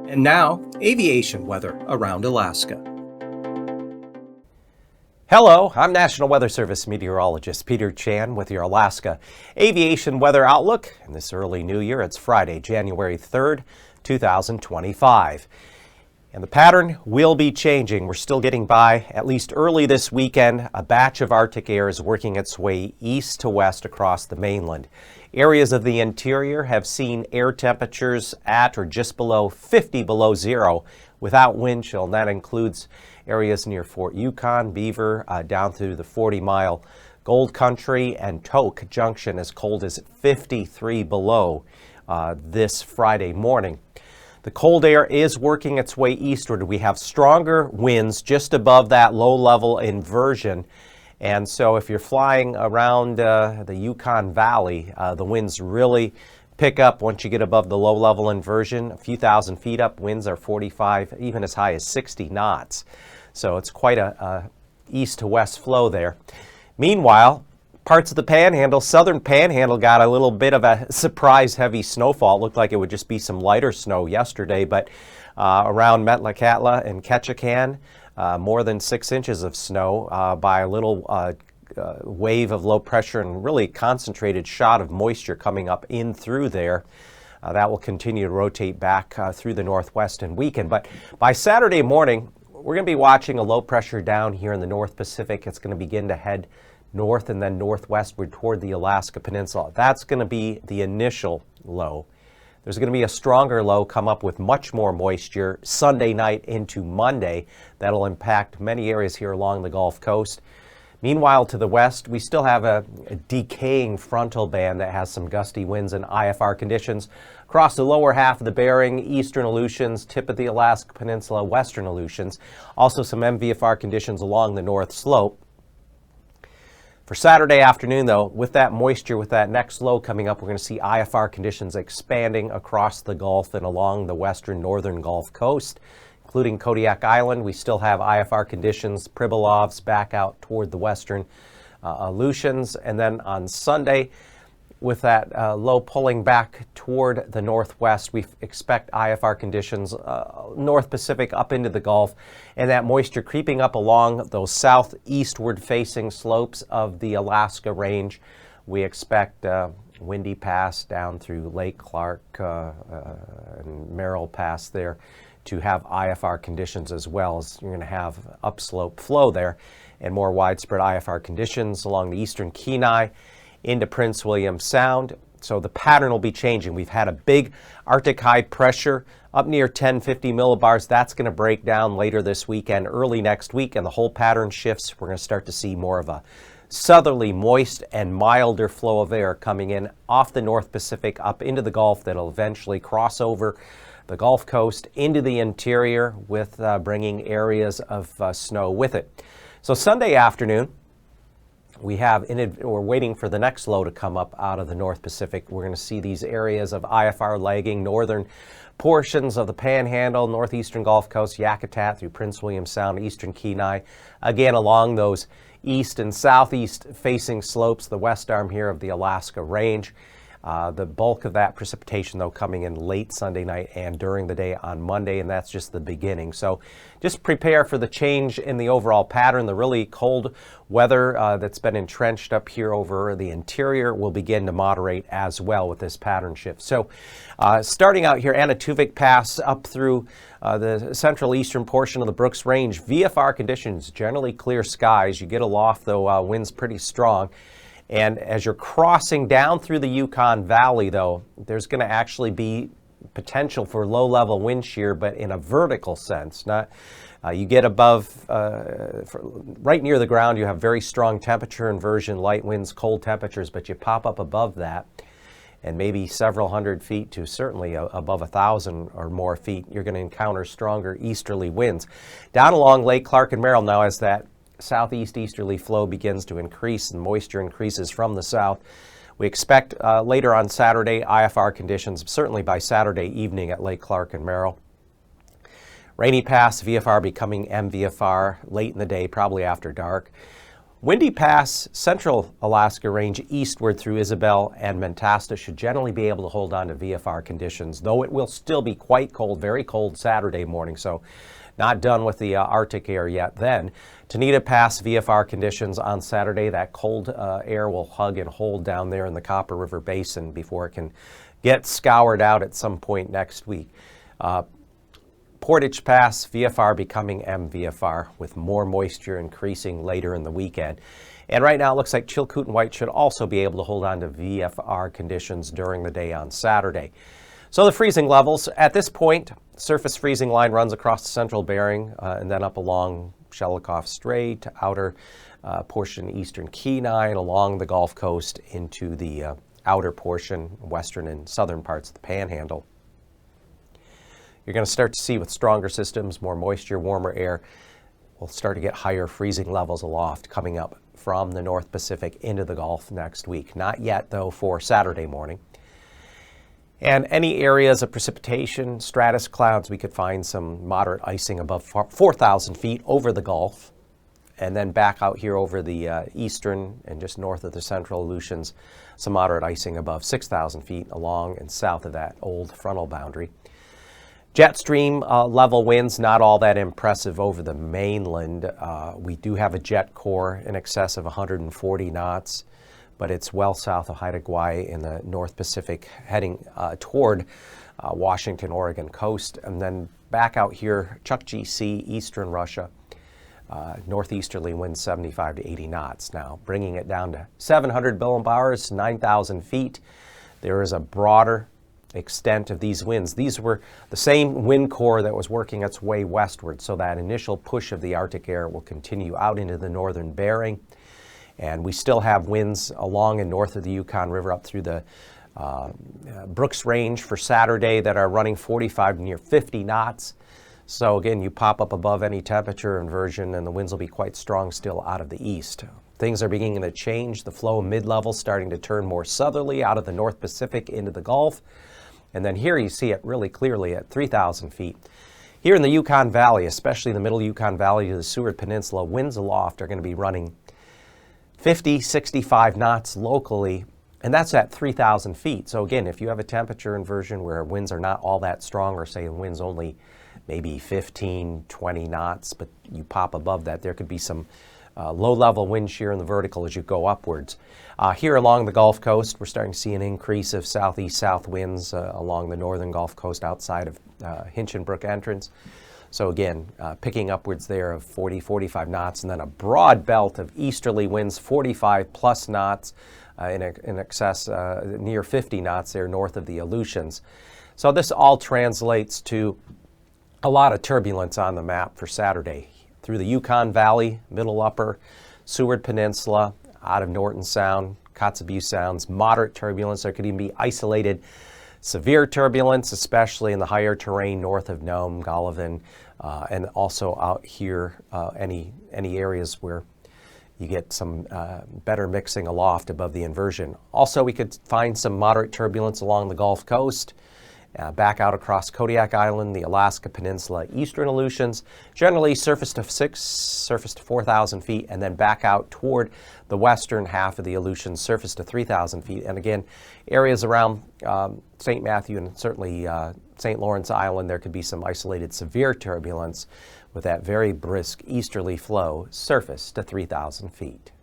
And now, aviation weather around Alaska. Hello, I'm National Weather Service Meteorologist Peter Chan with your Alaska Aviation Weather Outlook. And this early new year, it's Friday, January 3rd, 2025. And the pattern will be changing. We're still getting by, at least early this weekend. A batch of Arctic air is working its way east to west across the mainland. Areas of the interior have seen air temperatures at or just below 50 below zero without wind chill. And that includes areas near Fort Yukon, Beaver, down through the 40-mile Gold Country, and Tok Junction as cold as 53 below this Friday morning. The cold air is working its way eastward. We have stronger winds just above that low-level inversion. And so if you're flying around the Yukon Valley, the winds really pick up once you get above the low-level inversion. A few thousand feet up, winds are 45, even as high as 60 knots. So it's quite a east to west flow there. Meanwhile, parts of the Panhandle, southern Panhandle, got a little bit of a surprise heavy snowfall. It looked like it would just be some lighter snow yesterday, but around Metlakatla and Ketchikan, more than 6 inches of snow by a little wave of low pressure and really concentrated shot of moisture coming up in through there. That will continue to rotate back through the northwest and weaken. But by Saturday morning, we're going to be watching a low pressure down here in the North Pacific. It's going to begin to head north and then northwestward toward the Alaska Peninsula. That's going to be the initial low. There's going to be a stronger low come up with much more moisture Sunday night into Monday. That'll impact many areas here along the Gulf Coast. Meanwhile, to the west, we still have a decaying frontal band that has some gusty winds and IFR conditions across the lower half of the Bering, eastern Aleutians, tip of the Alaska Peninsula, western Aleutians. Also some MVFR conditions along the north slope. For Saturday afternoon, though, with that moisture, with that next low coming up, we're going to see IFR conditions expanding across the Gulf and along the western northern Gulf Coast, including Kodiak Island. We still have IFR conditions, Pribilovs back out toward the western Aleutians. And then on Sunday, with that low pulling back toward the northwest, we expect IFR conditions North Pacific up into the Gulf, and that moisture creeping up along those southeastward facing slopes of the Alaska Range. We expect Windy Pass down through Lake Clark and Merrill Pass there to have IFR conditions, as well as you're going to have upslope flow there and more widespread IFR conditions along the eastern Kenai into Prince William Sound. So the pattern will be changing. We've had a big Arctic high pressure up near 1050 millibars. That's going to break down later this weekend, early next week, and the whole pattern shifts. We're going to start to see more of a southerly, moist, and milder flow of air coming in off the North Pacific up into the Gulf that'll eventually cross over the Gulf Coast into the interior with bringing areas of snow with it. So Sunday afternoon, we're waiting for the next low to come up out of the North Pacific. We're going to see these areas of IFR lagging northern portions of the Panhandle, northeastern Gulf Coast, Yakutat through Prince William Sound, eastern Kenai, again along those east and southeast facing slopes, the west arm here of the Alaska Range. The bulk of that precipitation, though, coming in late Sunday night and during the day on Monday, and that's just the beginning. So just prepare for the change in the overall pattern. The really cold weather that's been entrenched up here over the interior will begin to moderate as well with this pattern shift. So starting out here, Anatuvik Pass up through the central eastern portion of the Brooks Range, VFR conditions, generally clear skies. You get aloft, though, winds pretty strong. And as you're crossing down through the Yukon Valley, though, there's going to actually be potential for low-level wind shear, but in a vertical sense. Not you get above, right near the ground, you have very strong temperature inversion, light winds, cold temperatures, but you pop up above that, and maybe several hundred feet to certainly above 1,000 or more feet, you're going to encounter stronger easterly winds. Down along Lake Clark and Merrill now, as that southeast easterly flow begins to increase and moisture increases from the south, we expect later on Saturday IFR conditions, certainly by Saturday evening at Lake Clark and Merrill. Rainy Pass, VFR becoming MVFR late in the day, probably after dark. Windy Pass, central Alaska range eastward through Isabel and Mentasta should generally be able to hold on to VFR conditions, though it will still be quite cold, very cold Saturday morning, so not done with the Arctic air yet then. Tanita Pass VFR conditions on Saturday. That cold air will hug and hold down there in the Copper River Basin before it can get scoured out at some point next week. Portage Pass, VFR becoming MVFR with more moisture increasing later in the weekend. And right now it looks like Chilkoot and White should also be able to hold on to VFR conditions during the day on Saturday. So the freezing levels, at this point, surface freezing line runs across the central Bering and then up along Shelikof Strait, outer portion eastern Kenai, and along the Gulf Coast into the outer portion, western and southern parts of the Panhandle. You're going to start to see with stronger systems, more moisture, warmer air, we'll start to get higher freezing levels aloft coming up from the North Pacific into the Gulf next week. Not yet, though, for Saturday morning. And any areas of precipitation, stratus clouds, we could find some moderate icing above 4,000 feet over the Gulf. And then back out here over the eastern and just north of the central Aleutians, some moderate icing above 6,000 feet along and south of that old frontal boundary. Jet stream level winds, not all that impressive over the mainland. We do have a jet core in excess of 140 knots, but it's well south of Haida Gwaii in the North Pacific, heading toward Washington, Oregon coast. And then back out here, Chukchi Sea, eastern Russia, northeasterly winds 75 to 80 knots. Now, bringing it down to 700 millibars, 9,000 feet. There is a broader extent of these winds. These were the same wind core that was working its way westward, so that initial push of the Arctic air will continue out into the northern Bering. And we still have winds along and north of the Yukon River up through the Brooks Range for Saturday that are running 45 near 50 knots. So again, you pop up above any temperature inversion and the winds will be quite strong still out of the east. Things are beginning to change. The flow mid-level starting to turn more southerly out of the North Pacific into the Gulf. And then here you see it really clearly at 3,000 feet. Here in the Yukon Valley, especially the middle Yukon Valley to the Seward Peninsula, winds aloft are going to be running 50, 65 knots locally, and that's at 3,000 feet. So again, if you have a temperature inversion where winds are not all that strong, or say the wind's only maybe 15, 20 knots, but you pop above that, there could be some low-level wind shear in the vertical as you go upwards. Here along the Gulf Coast, we're starting to see an increase of southeast-south winds along the northern Gulf Coast outside of Hinchinbrook entrance. So again, picking upwards there of 40, 45 knots, and then a broad belt of easterly winds, 45 plus knots, in excess near 50 knots there north of the Aleutians. So this all translates to a lot of turbulence on the map for Saturday. Through the Yukon Valley, Middle Upper, Seward Peninsula, out of Norton Sound, Kotzebue Sounds, moderate turbulence. There could even be isolated severe turbulence, especially in the higher terrain north of Nome, Golovin, and also out here, any areas where you get some better mixing aloft above the inversion. Also, we could find some moderate turbulence along the Gulf Coast, back out across Kodiak Island, the Alaska Peninsula, eastern Aleutians, generally surface to 4,000 feet, and then back out toward the western half of the Aleutians, surface to 3,000 feet. And again, areas around St. Matthew and certainly St. Lawrence Island, there could be some isolated severe turbulence with that very brisk easterly flow, surface to 3,000 feet.